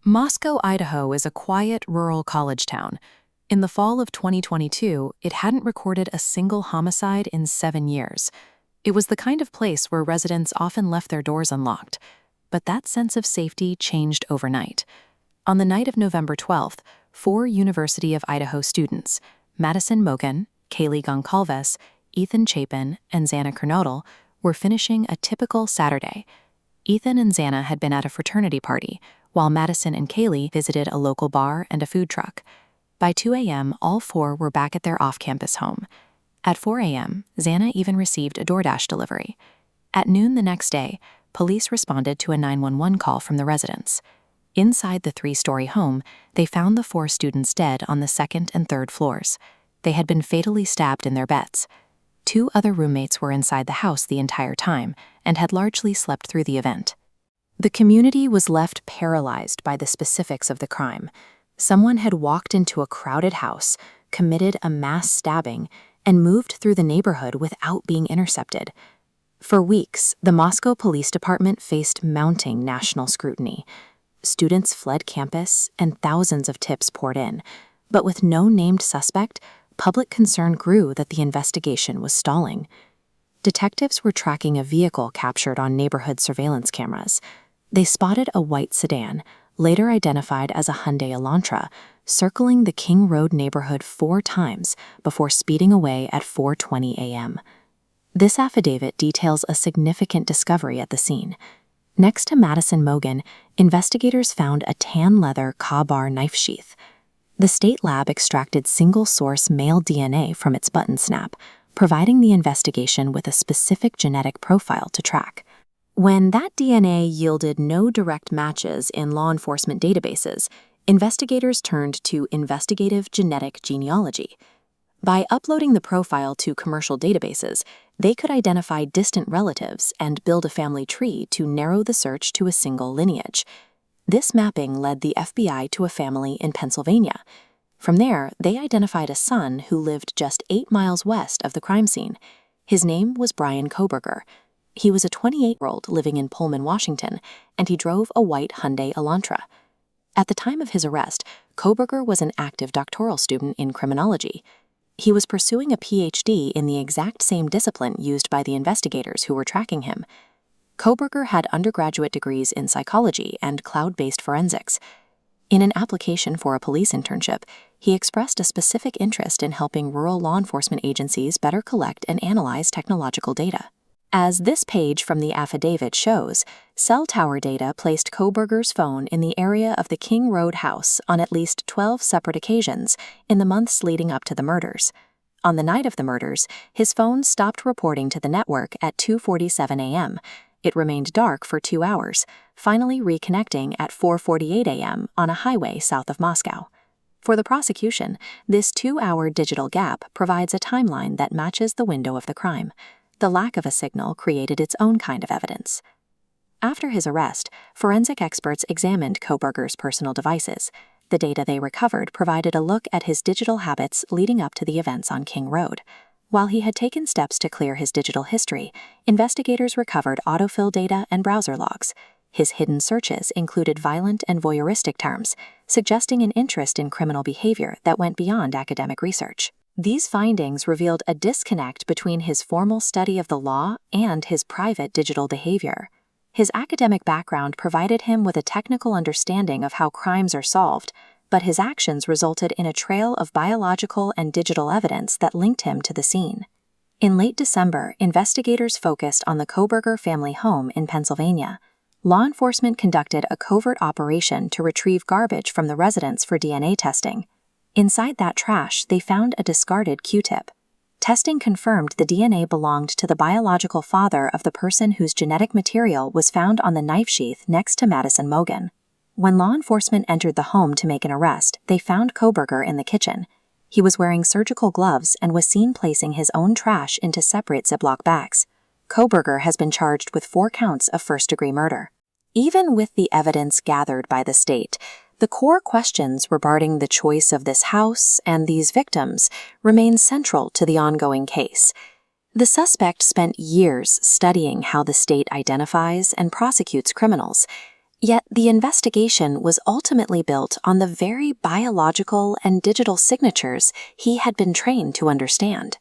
Moscow, Idaho is a quiet, rural college town. In the fall of 2022, it hadn't recorded a single homicide in 7 years. It was the kind of place where residents often left their doors unlocked. But that sense of safety changed overnight. On the night of November 12th, 4 University of Idaho students, Madison Mogen, Kaylee Goncalves, Ethan Chapin, and Xana Kernodle, were finishing a typical Saturday. Ethan and Xana had been at a fraternity party, while Madison and Kaylee visited a local bar and a food truck. By 2 a.m., all 4 were back at their off-campus home. At 4 a.m., Xana even received a DoorDash delivery. At noon the next day, police responded to a 911 call from the residents. Inside the 3-story home, they found the 4 students dead on the 2nd and 3rd floors. They had been fatally stabbed in their beds. 2 other roommates were inside the house the entire time and had largely slept through the event. The community was left paralyzed by the specifics of the crime. Someone had walked into a crowded house, committed a mass stabbing, and moved through the neighborhood without being intercepted. For weeks, the Moscow Police Department faced mounting national scrutiny. Students fled campus, and thousands of tips poured in. But with no named suspect, public concern grew that the investigation was stalling. Detectives were tracking a vehicle captured on neighborhood surveillance cameras. They spotted a white sedan, later identified as a Hyundai Elantra, circling the King Road neighborhood 4 times before speeding away at 4:20 a.m. This affidavit details a significant discovery at the scene. Next to Madison Mogen, investigators found a tan leather Ka-Bar knife sheath. The state lab extracted single-source male DNA from its button snap, providing the investigation with a specific genetic profile to track. When that DNA yielded no direct matches in law enforcement databases, investigators turned to investigative genetic genealogy. By uploading the profile to commercial databases, they could identify distant relatives and build a family tree to narrow the search to a single lineage. This mapping led the FBI to a family in Pennsylvania. From there, they identified a son who lived just 8 miles west of the crime scene. His name was Brian Kohberger. He was a 28-year-old living in Pullman, Washington, and he drove a white Hyundai Elantra. At the time of his arrest, Kohberger was an active doctoral student in criminology. He was pursuing a PhD in the exact same discipline used by the investigators who were tracking him. Kohberger had undergraduate degrees in psychology and cloud-based forensics. In an application for a police internship, he expressed a specific interest in helping rural law enforcement agencies better collect and analyze technological data. As this page from the affidavit shows, cell tower data placed Kohberger's phone in the area of the King Road house on at least 12 separate occasions in the months leading up to the murders. On the night of the murders, his phone stopped reporting to the network at 2:47 a.m. It remained dark for 2 hours, finally reconnecting at 4:48 a.m. on a highway south of Moscow. For the prosecution, this 2-hour digital gap provides a timeline that matches the window of the crime. The lack of a signal created its own kind of evidence. After his arrest, forensic experts examined Kohberger's personal devices. The data they recovered provided a look at his digital habits leading up to the events on King Road. While he had taken steps to clear his digital history, investigators recovered autofill data and browser logs. His hidden searches included violent and voyeuristic terms, suggesting an interest in criminal behavior that went beyond academic research. These findings revealed a disconnect between his formal study of the law and his private digital behavior. His academic background provided him with a technical understanding of how crimes are solved, but his actions resulted in a trail of biological and digital evidence that linked him to the scene. In late December, investigators focused on the Kohberger family home in Pennsylvania. Law enforcement conducted a covert operation to retrieve garbage from the residence for DNA testing. Inside that trash, they found a discarded Q-tip. Testing confirmed the DNA belonged to the biological father of the person whose genetic material was found on the knife sheath next to Madison Mogen. When law enforcement entered the home to make an arrest, they found Kohberger in the kitchen. He was wearing surgical gloves and was seen placing his own trash into separate Ziploc bags. Kohberger has been charged with 4 counts of first-degree murder. Even with the evidence gathered by the state, the core questions regarding the choice of this house and these victims remain central to the ongoing case. The suspect spent years studying how the state identifies and prosecutes criminals. Yet the investigation was ultimately built on the very biological and digital signatures he had been trained to understand.